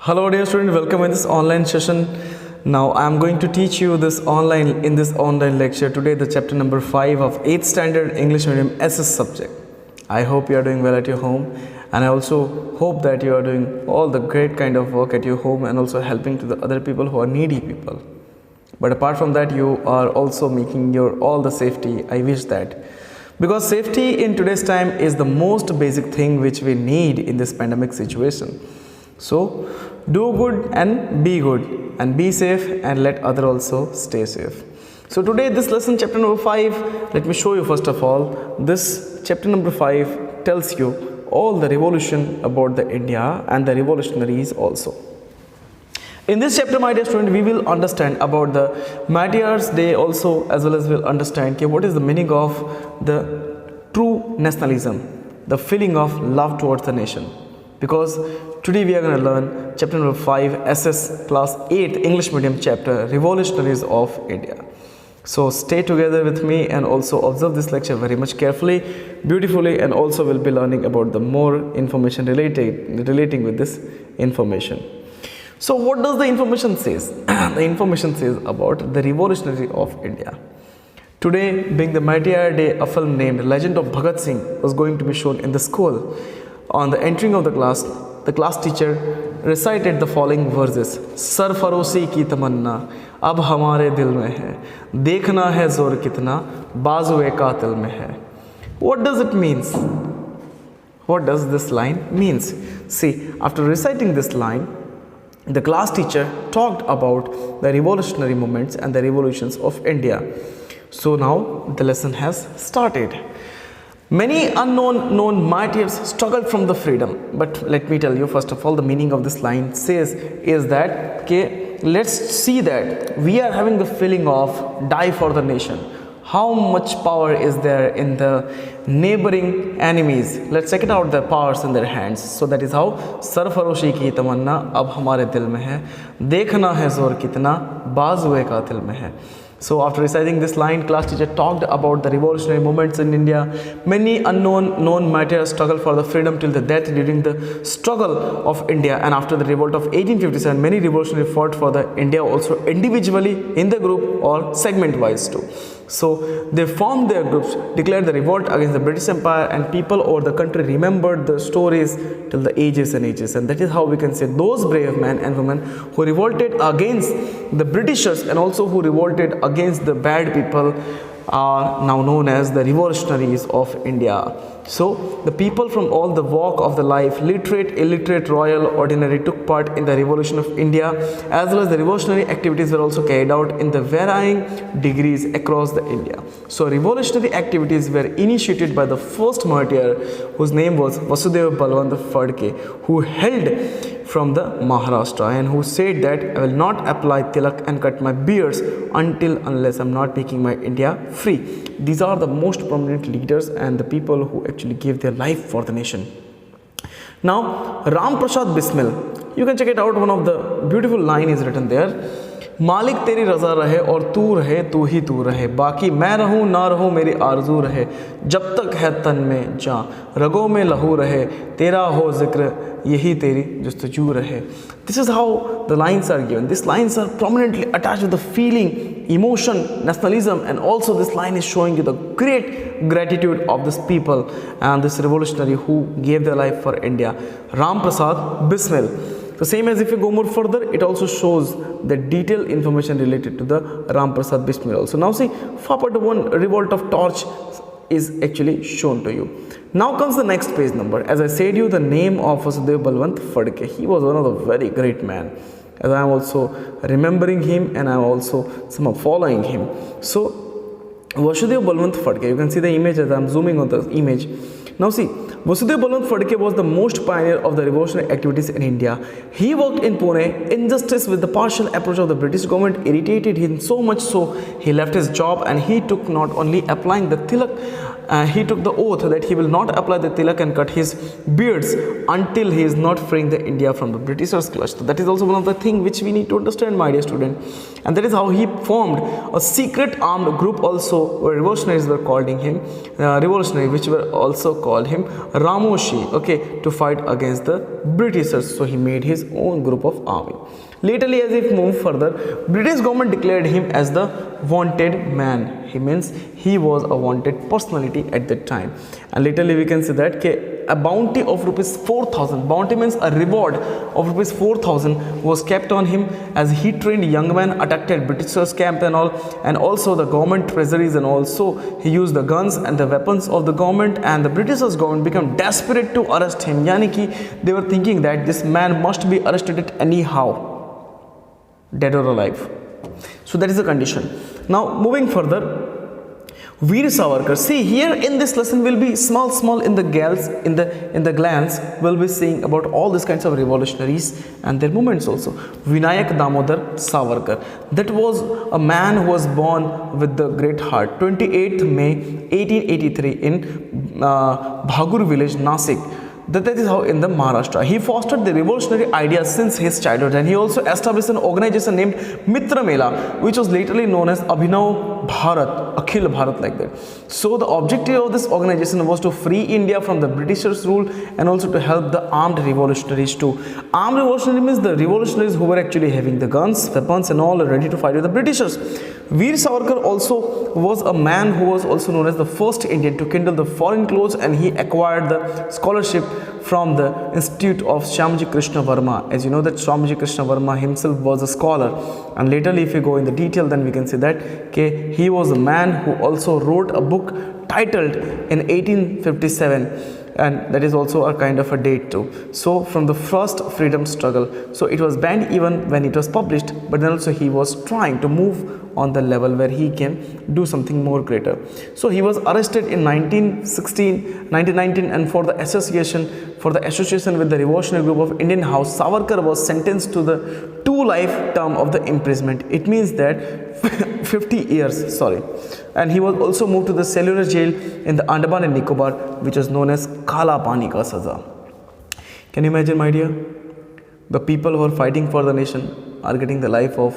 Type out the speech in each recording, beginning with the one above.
Hello dear student, welcome in this online session. Now I am going to teach you this online lecture today, the chapter number 5 of 8th standard English medium SS subject. I hope you are doing well at your home, and I also hope that you are doing all the great kind of work at your home and also helping to the other people who are needy people. But apart from that, you are also making your all the safety. I wish that, because safety in today's time is the most basic thing which we need in this pandemic situation. So do good and be safe, and let other also stay safe. So today this lesson, chapter number 5, let me show you first of all. This chapter number 5 tells you all the revolution about the India and the revolutionaries also. In this chapter, my dear student, we will understand about the martyrs' day also, as well as we'll understand what is the meaning of the true nationalism, the feeling of love towards the nation. Because today we are going to learn chapter number 5 SS class 8 English medium chapter, Revolutionaries of India. So stay together with me and also observe this lecture very much carefully, beautifully, and also we'll be learning about the more information relating with this information. So what does the information says? The information says about the Revolutionary of India. Today, being the Martyr Day, a film named Legend of Bhagat Singh was going to be shown in the school. On the entering of the class teacher recited the following verses: सरफरोशी की तमन्ना अब हमारे दिल में है, देखना है जोर कितना बाजुए कातिल में है. What does it means? What does this line means? See, after reciting this line, the class teacher talked about the revolutionary movements and the revolutions of India. So now the lesson has started. Many known martyrs struggled from the freedom. But let me tell you, first of all, the meaning of this line says is that, okay, let's see that we are having the feeling of die for the nation. How much power is there in the neighboring enemies? Let's check it out, the powers in their hands. So that is how सरफरोशी की तमन्ना अब हमारे दिल में है, देखना है जोर कितना बाजुए कातिल में है. So after reciting this line, class teacher talked about the revolutionary movements in India. Many known martyrs struggled for the freedom till the death during the struggle of India, and after the revolt of 1857, many revolutionaries fought for the India also individually, in the group, or segment wise too. So they formed their groups, declared the revolt against the British Empire, and people over the country remembered the stories till the ages and ages. And that is how we can say those brave men and women who revolted against the Britishers and also who revolted against the bad people are now known as the revolutionaries of India. So the people from all the walk of the life, literate, illiterate, royal, ordinary, took part in the revolution of India, as well as the revolutionary activities were also carried out in the varying degrees across the India. So revolutionary activities were initiated by the first martyr, whose name was Vasudeva who hailed from the Maharashtra and who said that I will not apply tilak and cut my beards unless I'm not making my India free. These are the most prominent leaders and the people who actually gave their life for the nation. Now, Ramprasad Bismil, you can check it out. One of the beautiful line is written there. मालिक तेरी रज़ा रहे और तू ही तू रहे, बाकी मैं रहूं ना रहूं मेरी आरज़ू रहे, जब तक है तन में जां रगों में लहू रहे, तेरा हो जिक्र यही तेरी जुस्तजू रहे. This is how the lines are given. These lines are prominently attached with the feeling, emotion, nationalism, and also this line is showing you the great gratitude of this people and this revolutionary who gave their life for India, Ramprasad Bismil. The same as if you go more further, it also shows the detailed information related to the Ramprasad Bismil also. Now see, part 1, revolt of torch, is actually shown to you. Now comes the next page number. As I said you, the name of Vasudeva Balwant Phadke. He was one of the very great man, as I am also remembering him and I am also somehow following him. So Vasudeva Balwant Phadke, you can see the image as I am zooming on the image. Now see, Vasudeva Balwant Phadke was the most pioneer of the revolutionary activities in India. He worked in Pune. Injustice with the partial approach of the British government irritated him so much so he left his job and he took not only applying the tilak he took the oath that he will not apply the tilak and cut his beards until he is not freeing the India from the Britishers' clutch. So that is also one of the things which we need to understand, my dear student. And that is how he formed a secret armed group also, where revolutionaries were calling him revolutionary, which were also called him Ramoshi, okay, to fight against the Britishers. So he made his own group of army. Lately, as if moved further, British government declared him as the wanted man. He means he was a wanted personality at that time. And lately we can see that a bounty of rupees 4,000, bounty means a reward of rupees 4,000 was kept on him as he trained young men, attacked Britishers camp and all, and also the government treasuries, and also he used the guns and the weapons of the government, and the Britishers government became desperate to arrest him. Yani ki they were thinking that this man must be arrested anyhow, dead or alive. So that is the condition. Now moving further, Veer Savarkar. See, here in this lesson will be small in the glance we'll be seeing about all these kinds of revolutionaries and their movements also. Vinayak Damodar Savarkar, that was a man who was born with the great heart. 28th May 1883 in Bhagur village, Nasik. That is how in the Maharashtra. He fostered the revolutionary ideas since his childhood, and he also established an organization named Mitra Mela, which was laterly known as Abhinav Bharat, Akhil Bharat, like that. So the objective of this organization was to free India from the Britishers' rule and also to help the armed revolutionaries too. Armed revolutionary means the revolutionaries who were actually having the guns, weapons and all ready to fight with the Britishers. Veer Savarkar also was a man who was also known as the first Indian to kindle the foreign clothes, and he acquired the scholarship from the Institute of Shyamji Krishna Varma. As you know that Shyamji Krishna Varma himself was a scholar, and later if we go in the detail, then we can see that he was a man who also wrote a book titled in 1857, and that is also a kind of a date too. So from the first freedom struggle, so it was banned even when it was published, but then also he was trying to move on the level where he can do something more greater. So he was arrested in 1919, and for the association with the revolutionary group of Indian House, Savarkar was sentenced to the 2 life term of the imprisonment. It means that 50 years, sorry. And he was also moved to the cellular jail in the Andaman and Nicobar, which is known as Kala Pani Ka Saza. Can you imagine, my dear? The people who are fighting for the nation are getting the life of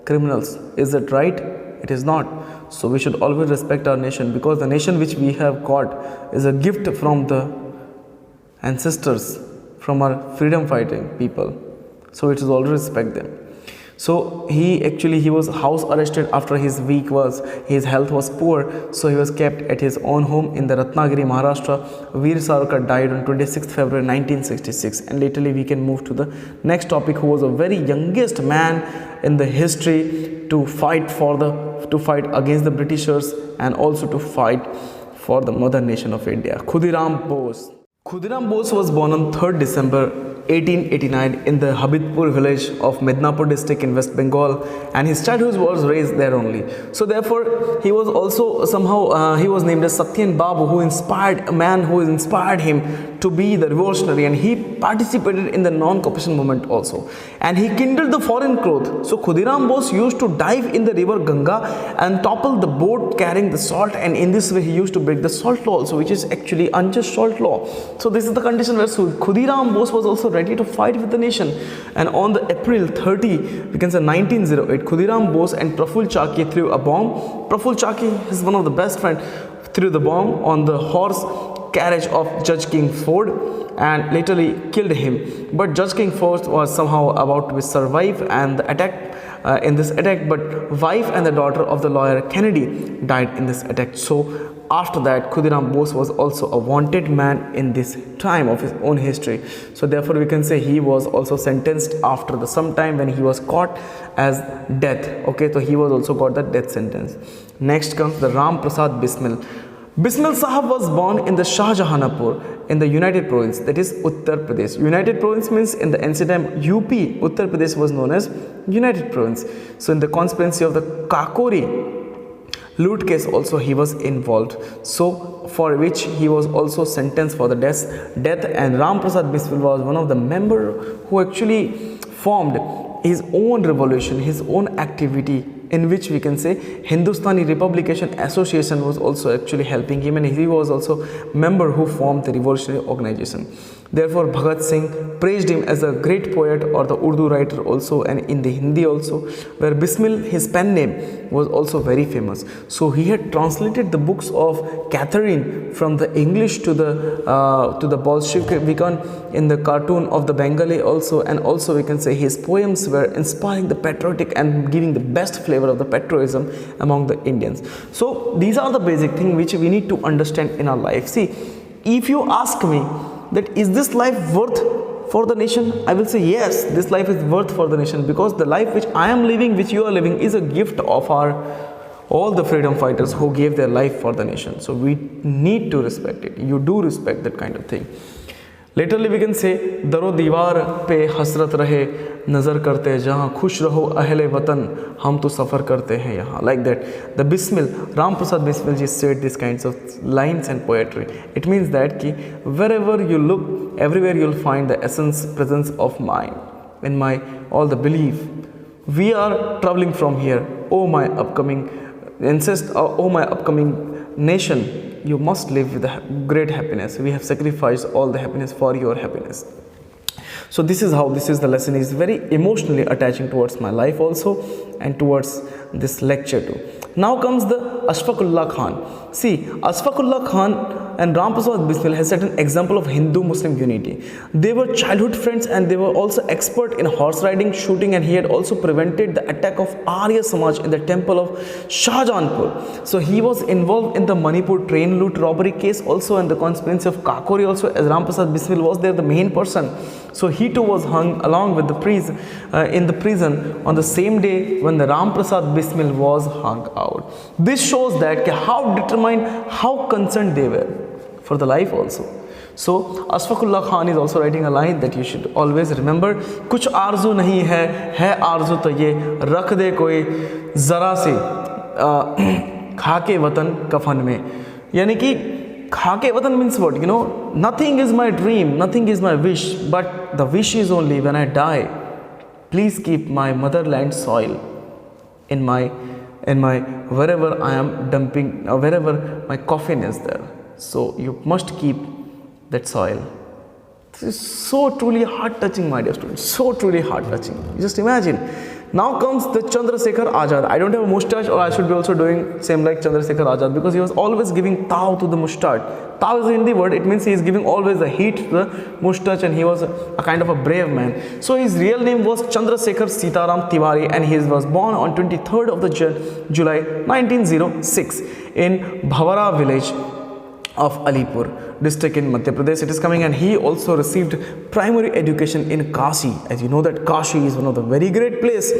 criminals. Is it right? It is not. So we should always respect our nation, because the nation which we have got is a gift from the ancestors, from our freedom fighting people. So we should always respect them. So he was house arrested after his health was poor, so he was kept at his own home in the Ratnagiri, Maharashtra. Veer Savarkar died on 26th February 1966, and lately we can move to the next topic, who was a very youngest man in the history to fight against the Britishers and also to fight for the mother nation of India. Khudiram Bose. Khudiram Bose was born on 3rd December 1889 in the Habibpur village of Midnapur district in West Bengal, and his childhood was raised there only. So therefore he was also somehow he was named as Satyen Babu, who inspired him to be the revolutionary, and he participated in the non-cooperation movement also, and he kindled the foreign cloth. So Khudiram Bose used to dive in the river Ganga and topple the boat carrying the salt, and in this way he used to break the salt law also, which is actually unjust salt law. So this is the condition where Khudiram Bose was also ready to fight with the nation. And on the April 30, we can say 1908, Khudiram Bose and Praful Chaki threw a bomb. Praful Chaki is one of the best friends, threw the bomb on the horse carriage of Judge King Ford and laterally killed him. But Judge King Ford was somehow about to survive and the attack in this attack, but wife and the daughter of the lawyer Kennedy died in this attack. So after that, Khudiram Bose was also a wanted man in this time of his own history. So therefore we can say he was also sentenced after some time when he was caught as death. Okay, so he was also got the death sentence. Next comes the Ramprasad Bismil. Bismil Sahab was born in the Shahjahanpur in the United Province, that is Uttar Pradesh. United Province means in the ancient time UP, Uttar Pradesh was known as United Province. So in the conspiracy of the Kakori loot case also he was involved, so for which he was also sentenced for the death. And Ramprasad Bismil was one of the members who actually formed his own revolution, his own activity in which we can say Hindustani Republication Association was also actually helping him, and he was also member who formed the revolutionary organization. Therefore, Bhagat Singh praised him as a great poet, or the Urdu writer also, and in the Hindi also, where Bismil, his pen name, was also very famous. So he had translated the books of Catherine from the English to the Bolshevik in the cartoon of the Bengali also, and also we can say his poems were inspiring the patriotic and giving the best flavor of the patriotism among the Indians. So these are the basic things which we need to understand in our life. See, if you ask me that is this life worth for the nation, I will say yes, this life is worth for the nation, because the life which I am living, which you are living, is a gift of all the freedom fighters who gave their life for the nation. So we need to respect it. You do respect that kind of thing. Literally we can say, दरो दीवार पे हसरत रहे नज़र करते जहाँ खुश रहो अहले वतन हम तो सफ़र करते हैं यहाँ. Like that, the Bismil, Ramprasad Bismil ji said these kinds of lines and poetry. It means that ki wherever you look, everywhere you'll find the essence, presence of mine, in my all the belief. We are traveling from here. Oh my upcoming oh my upcoming nation, you must live with a great happiness. We have sacrificed all the happiness for your happiness. So this is how the lesson is very emotionally attaching towards my life also, and towards this lecture too. Now comes the Ashfaqullah Khan. See, Ashfaqullah Khan and Ramprasad Bismil has set an example of Hindu-Muslim unity. They were childhood friends, and they were also expert in horse riding, shooting, and he had also prevented the attack of Arya Samaj in the temple of Shahjahanpur. So he was involved in the Manipur train loot robbery case also, and the conspiracy of Kakori also, as Ramprasad Bismil was there the main person. So he too was hung along with the priest in the prison on the same day when the Ramprasad Bismil was hung out. This shows that how determined, how concerned they were for the life also. So Ashfaqullah Khan is also writing a line that you should always remember. कुछ आरज़ू नहीं है आरज़ू तो ये रख दे कोई ज़रा से खाके वतन कफन में. यानी कि खाके वतन means what? You know, nothing is my dream, nothing is my wish, but the wish is only when I die, please keep my motherland soil in my wherever I am dumping, wherever my coffin is there. So you must keep that soil. This is so truly heart-touching, my dear students. So truly heart-touching. Just imagine. Now comes the Chandrasekhar Azad. I don't have a mustache, or I should be also doing same like Chandrasekhar Azad, because he was always giving taw to the mustache. Taw is a Hindi word. It means he is giving always the heat to the mustache, and he was a kind of a brave man. So his real name was Chandrasekhar Sitaram Tiwari, and he was born on 23rd of the July 1906 in Bhavara village of Alipur district in Madhya Pradesh. It is coming, and he also received primary education in Kashi. As you know that Kashi is one of the very great place.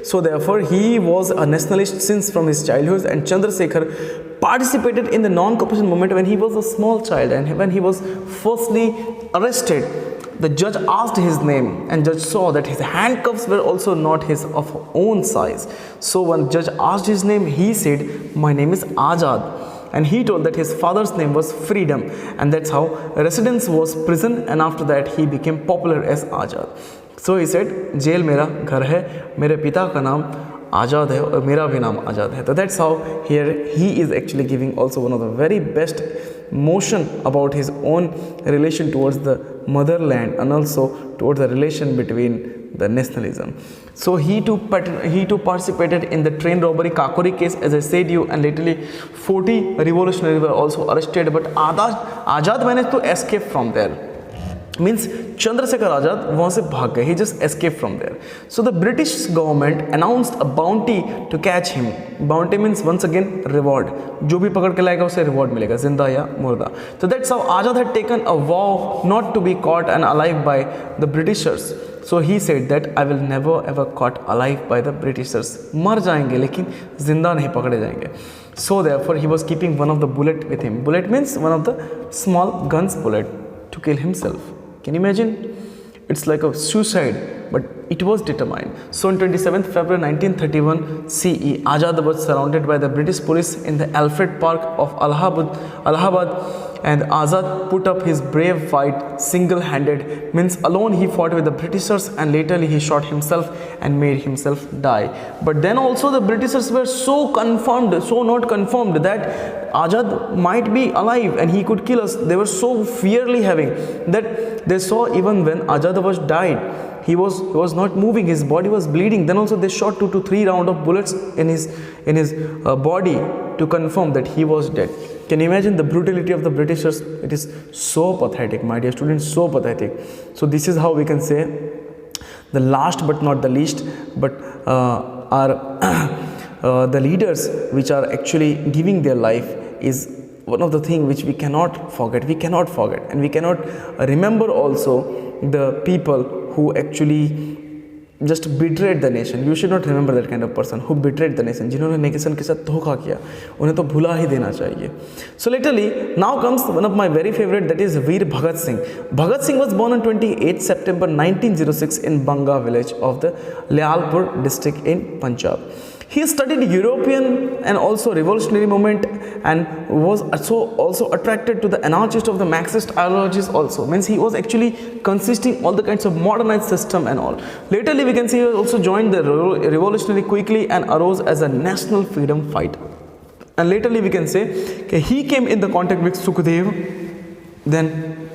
So therefore he was a nationalist since from his childhood, and Chandrasekhar participated in the non-cooperation movement when he was a small child, and when he was firstly arrested, the judge asked his name, and judge saw that his handcuffs were also not his of own size. So when judge asked his name, he said, "My name is Azad." And he told that his father's name was Freedom, and that's how residence was prison, and after that he became popular as Azad. So he said, jail mera ghar hai, mere pita ka naam Azad hai aur mera bhi naam Azad hai. So that's how here he is actually giving also one of the very best motion about his own relation towards the motherland, and also towards the relation between the nationalism. So he too participated in the train robbery Kakori case, as I said you, and lately 40 revolutionaries were also arrested, but Azad managed to escape from there. Means Chandrasekhar Azad वहाँ से भाग गए. He just escaped from there. So the British government announced a bounty to catch him. Bounty means once again reward. जो भी पकड़ के लाएगा उसे reward मिलेगा, जिंदा या मुर्दा. So that's how Azad had taken a vow not to be caught and alive by the Britishers. So he said that I will never ever caught alive by the Britishers. मर जाएंगे लेकिन जिंदा नहीं पकड़े जाएंगे. So therefore he was keeping one of the bullet with him. Bullet means one of the small guns bullet to kill himself. Can you imagine? It's like a suicide, but it was determined. So on 27th February 1931 CE, Azad was surrounded by the British police in the Alfred Park of Allahabad. And Azad put up his brave fight single-handed, means alone he fought with the Britishers, and later he shot himself and made himself die. But then also the Britishers were so not confirmed that Azad might be alive and he could kill us. They were so fearly having that they saw even when Azad was died, he was not moving, his body was bleeding. Then also they shot 2 to 3 rounds of bullets in his body to confirm that he was dead. Can you imagine the brutality of the Britishers? It is so pathetic, my dear students, so pathetic. So this is how we can say the last but not the least, but are the leaders which are actually giving their life is one of the things which we cannot forget. We cannot forget, and we cannot remember also the people who actually just betrayed the nation. You should not remember that kind of person who betrayed the nation. जिन्होंने nation के साथ धोखा किया, उन्हें तो भुला ही देना चाहिए. So literally, now comes one of my very favorite, that is Veer Bhagat Singh. Bhagat Singh was born on 28 September 1906 in Banga village of the Lyalpur district in Punjab. He studied European and also revolutionary movement, and was also attracted to the anarchist of the Marxist ideologies also. Means he was actually consisting all the kinds of modernized system and all. Laterly we can see he also joined the revolutionary quickly and arose as a national freedom fighter. And laterly we can say he came in the contact with Sukhdev, then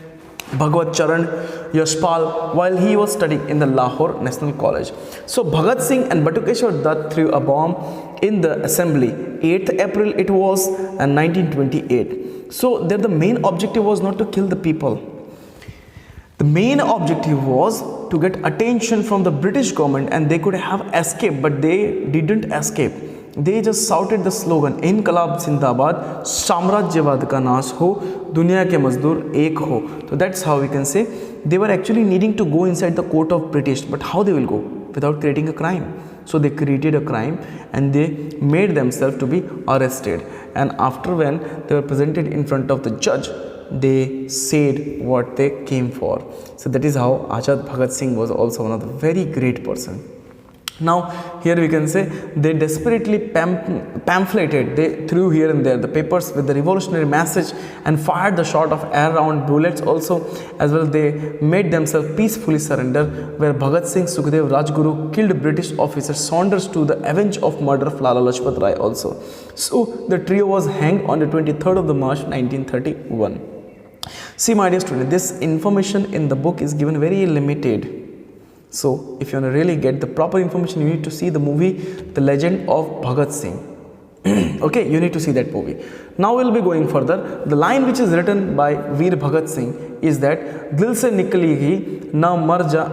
Bhagwat Charan, Yashpal, while he was studying in the Lahore National College. So Bhagat Singh and Batukeshwar Dutt threw a bomb in the assembly. 8th April it was, and 1928. So there the main objective was not to kill the people. The main objective was to get attention from the British government, and they could have escaped, but they didn't escape. They just shouted the slogan, Inqilab Zindabad, Samrajyavad ka nash ho, Duniya ke mazdoor ek ho. So that's how we can say they were actually needing to go inside the court of British, but how they will go? Without creating a crime. So they created a crime and they made themselves to be arrested. And after when they were presented in front of the judge, they said what they came for. So that is how Azad Bhagat Singh was also one of the very great person. Now here we can say they desperately pamphleted, they threw here and there the papers with the revolutionary message and fired the shot of air round bullets also. As well they made themselves peacefully surrender, where Bhagat Singh, Sukhdev, Rajguru killed British officer Saunders to the avenge of murder of Lala Lajpat Rai also. So the trio was hanged on the 23rd of the March 1931. See my dear student, this information in the book is given very limited. So if you want to really get the proper information, you need to see the movie The Legend of Bhagat Singh. Okay, you need to see that movie. Now we'll be going further. The line which is written by Veer Bhagat Singh is that Dil se niklegi na mar ja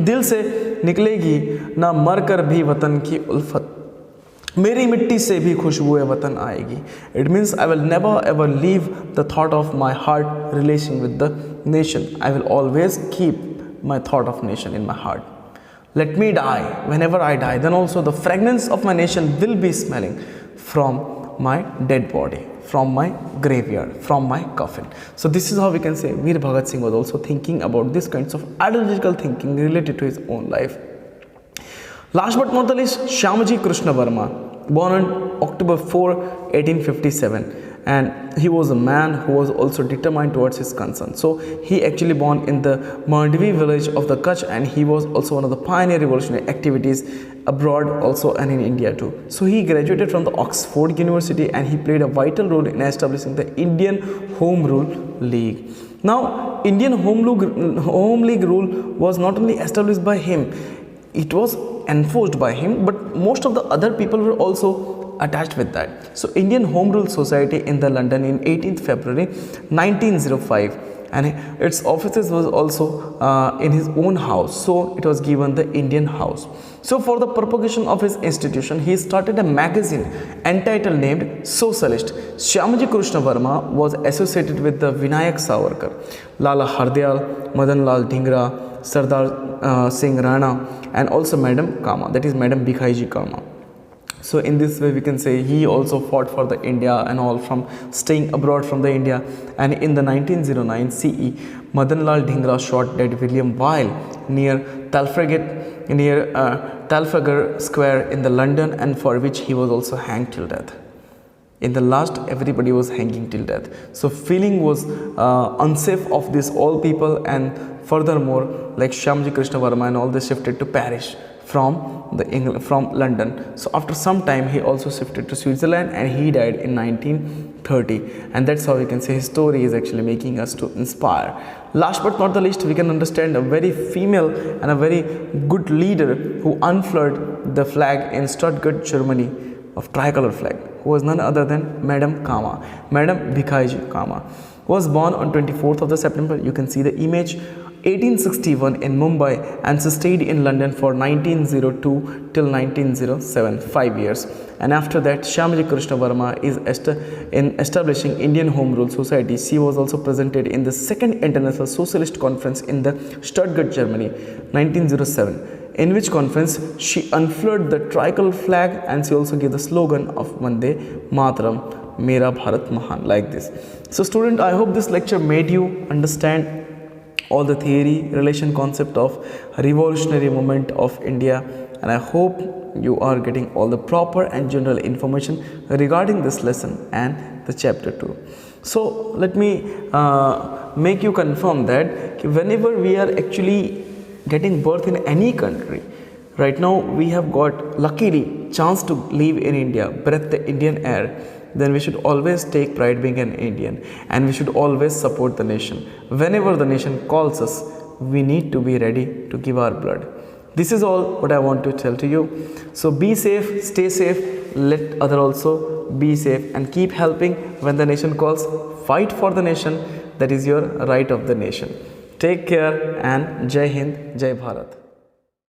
Dil se niklegi na mar kar bhi watan ki ulfat, Meri mitti se bhi khushboo watan aayegi. It means I will never ever leave the thought of my heart relation with the nation. I will always keep my thought of nation in my heart. Let me die. Whenever I die, then also the fragrance of my nation will be smelling from my dead body, from my graveyard, from my coffin. So this is how we can say Veer Bhagat Singh was also thinking about this kinds of ideological thinking related to his own life. Last but not the least, Shyamaji Krishna Varma, born on October 4, 1857. And he was a man who was also determined towards his concern. So he actually born in the Mandvi village of the Kutch, and he was also one of the pioneer revolutionary activities abroad also and in India too. So he graduated from the Oxford University, and he played a vital role in establishing the Indian Home Rule League. Now Indian Home League rule was not only established by him, it was enforced by him, but most of the other people were also attached with that. So Indian Home Rule Society in the London in 18th February 1905, and its offices was also in his own house, so it was given the Indian House. So for the propagation of his institution, he started a magazine entitled named Socialist. Shyamaji Krishna Varma was associated with the Vinayak Savarkar, Lala Hardyal, Madan Lal Dhingra, Sardar Singh Rana, and also Madam Kama, that is Madam Bhikaiji Kama. So in this way we can say he also fought for the India and all, from staying abroad from the India. And in the 1909 CE, Madan Lal Dhingra shot dead William Weil near Trafalgar Square in the London, and for which he was also hanged till death. In the last, everybody was hanging till death. So feeling was unsafe of these all people, and furthermore, like Shyamji Krishna Varma and all, they shifted to Paris from London. So after some time, he also shifted to Switzerland, and he died in 1930. And that's how we can say his story is actually making us to inspire. Last but not the least, we can understand a very female and a very good leader who unfurled the flag in Stuttgart, Germany, of tricolor flag, who was none other than Madam Kama, Madam Bhikaiji Kama, who was born on 24th of the September. You can see the image. 1861 in Mumbai, and she stayed in London for 1902 till 1907, 5 years. And after that, Shyamji Krishna Varma is in establishing Indian Home Rule Society. She was also presented in the Second International Socialist Conference in the Stuttgart, Germany, 1907, in which conference she unfurled the tricolor flag, and she also gave the slogan of Vande Mataram, Mera Bharat Mahan, like this. So student, I hope this lecture made you understand all the theory, relation, concept of revolutionary movement of India, and I hope you are getting all the proper and general information regarding this lesson and the chapter 2. So let me make you confirm that whenever we are actually getting birth in any country, right now we have got luckily chance to live in India, breathe the Indian air, then we should always take pride being an Indian, and we should always support the nation. Whenever the nation calls us, we need to be ready to give our blood. This is all what I want to tell to you. So be safe, stay safe, let other also be safe, and keep helping when the nation calls. Fight for the nation, that is your right of the nation. Take care, and Jai Hind, Jai Bharat.